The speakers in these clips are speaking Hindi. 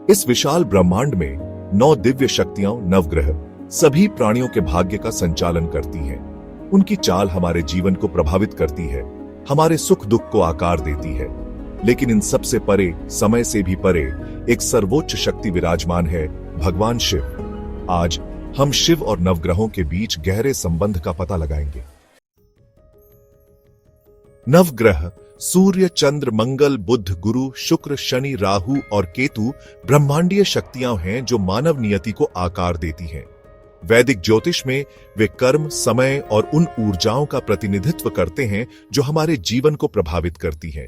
इस विशाल ब्रह्मांड में 9 दिव्य शक्तियां नवग्रह सभी प्राणियों के भाग्य का संचालन करती हैं। उनकी चाल हमारे जीवन को प्रभावित करती है, हमारे सुख दुख को आकार देती है। लेकिन इन सबसे परे, समय से भी परे, एक सर्वोच्च शक्ति विराजमान है, भगवान शिव। आज हम शिव और नवग्रहों के बीच गहरे संबंध का पता लगाएंगे। नवग्रह सूर्य, चंद्र, मंगल, बुध, गुरु, शुक्र, शनि, राहु और केतु ब्रह्मांडीय शक्तियां हैं जो मानव नियति को आकार देती हैं। वैदिक ज्योतिष में वे कर्म, समय और उन ऊर्जाओं का प्रतिनिधित्व करते हैं जो हमारे जीवन को प्रभावित करती हैं।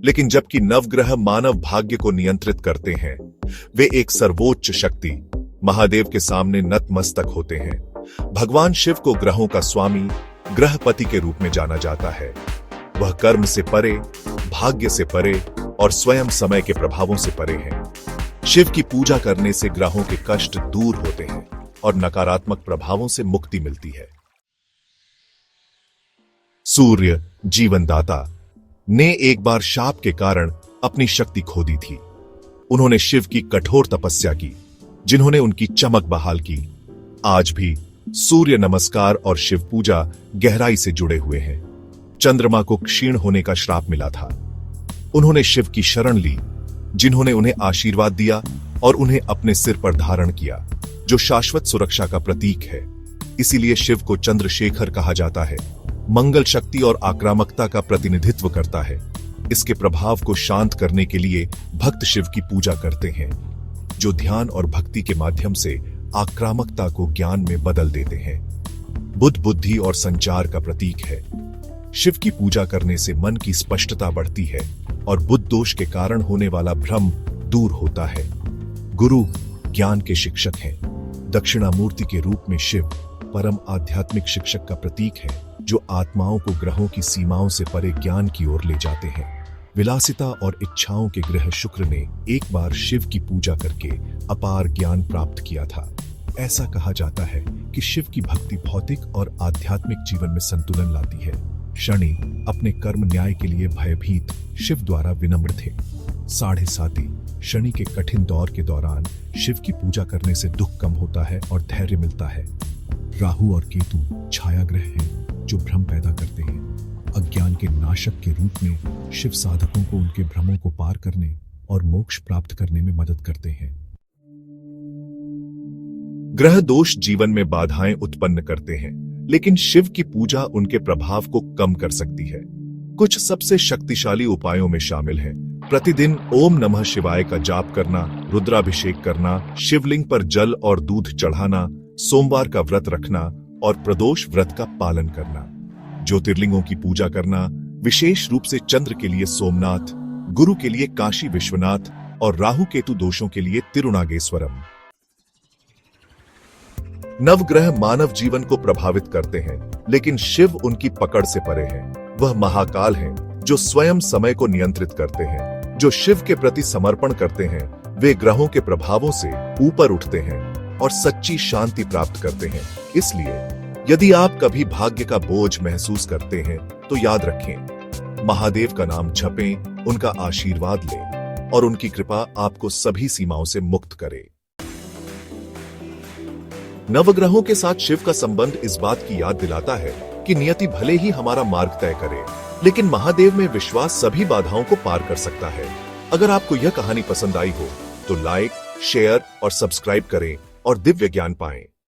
लेकिन जबकि नवग्रह मानव भाग्य को नियंत्रित करते हैं, वे एक सर्वोच्च शक्ति महादेव के सामने नतमस्तक होते हैं। भगवान शिव को ग्रहों का स्वामी, ग्रहपति के रूप में जाना जाता है। वह कर्म से परे, भाग्य से परे और स्वयं समय के प्रभावों से परे हैं। शिव की पूजा करने से ग्रहों के कष्ट दूर होते हैं और नकारात्मक प्रभावों से मुक्ति मिलती है। सूर्य, जीवनदाता, ने एक बार शाप के कारण अपनी शक्ति खो दी थी। उन्होंने शिव की कठोर तपस्या की, जिन्होंने उनकी चमक बहाल की। आज भी सूर्य नमस्कार और शिव पूजा गहराई से जुड़े हुए हैं। चंद्रमा को क्षीण होने का श्राप मिला था। उन्होंने शिव की शरण ली, जिन्होंने उन्हें आशीर्वाद दिया और उन्हें अपने सिर पर धारण किया, जो शाश्वत सुरक्षा का प्रतीक है। इसीलिए शिव को चंद्रशेखर कहा जाता है। मंगल शक्ति और आक्रामकता का प्रतिनिधित्व करता है। इसके प्रभाव को शांत करने के लिए भक्त शिव की पूजा करते हैं, जो ध्यान और भक्ति के माध्यम से आक्रामकता को ज्ञान में बदल देते हैं। बुध बुद्धि और संचार का प्रतीक है। शिव की पूजा करने से मन की स्पष्टता बढ़ती है और बुध दोष के कारण होने वाला भ्रम दूर होता है। गुरु ज्ञान के शिक्षक हैं। दक्षिणामूर्ति के रूप में शिव परम आध्यात्मिक शिक्षक का प्रतीक है, जो आत्माओं को ग्रहों की सीमाओं से परे ज्ञान की ओर ले जाते हैं। विलासिता और इच्छाओं के ग्रह शुक्र ने एक बार शिव की पूजा करके अपार ज्ञान प्राप्त किया था। ऐसा कहा जाता है कि शिव की भक्ति भौतिक और आध्यात्मिक जीवन में संतुलन लाती है। शनि अपने कर्म न्याय के लिए भयभीत शिव द्वारा विनम्र थे। साढ़े साती शनि के कठिन दौर के दौरान शिव की पूजा करने से दुख कम होता है और धैर्य मिलता है। राहु और केतु छाया ग्रह हैं, जो भ्रम पैदा करते हैं। अज्ञान के नाशक के रूप में शिव साधकों को उनके भ्रमों को पार करने और मोक्ष प्राप्त करने में मदद करते हैं। ग्रह दोष जीवन में बाधाएं उत्पन्न करते हैं, लेकिन शिव की पूजा उनके प्रभाव को कम कर सकती है। कुछ सबसे शक्तिशाली उपायों में शामिल हैं: प्रतिदिन ओम नमः शिवाय का जाप करना, रुद्राभिषेक करना, शिवलिंग पर जल और दूध चढ़ाना, सोमवार का व्रत रखना और प्रदोष व्रत का पालन करना। ज्योतिर्लिंगों की पूजा करना, विशेष रूप से चंद्र के लिए सोमनाथ, गुरु के लिए काशी विश्वनाथ और राहु केतु दोषों के लिए तिरुनागेश्वरम। नवग्रह मानव जीवन को प्रभावित करते हैं, लेकिन शिव उनकी पकड़ से परे हैं। वह महाकाल हैं, जो स्वयं समय को नियंत्रित करते हैं। जो शिव के प्रति समर्पण करते हैं, वे ग्रहों के प्रभावों से ऊपर उठते हैं और सच्ची शांति प्राप्त करते हैं। इसलिए यदि आप कभी भाग्य का बोझ महसूस करते हैं, तो याद रखें, महादेव का नाम जपें, उनका आशीर्वाद लें और उनकी कृपा आपको सभी सीमाओं से मुक्त करे। नवग्रहों के साथ शिव का संबंध इस बात की याद दिलाता है कि नियति भले ही हमारा मार्ग तय करे, लेकिन महादेव में विश्वास सभी बाधाओं को पार कर सकता है। अगर आपको यह कहानी पसंद आई हो, तो लाइक, शेयर और सब्सक्राइब करें और दिव्य ज्ञान पाएं।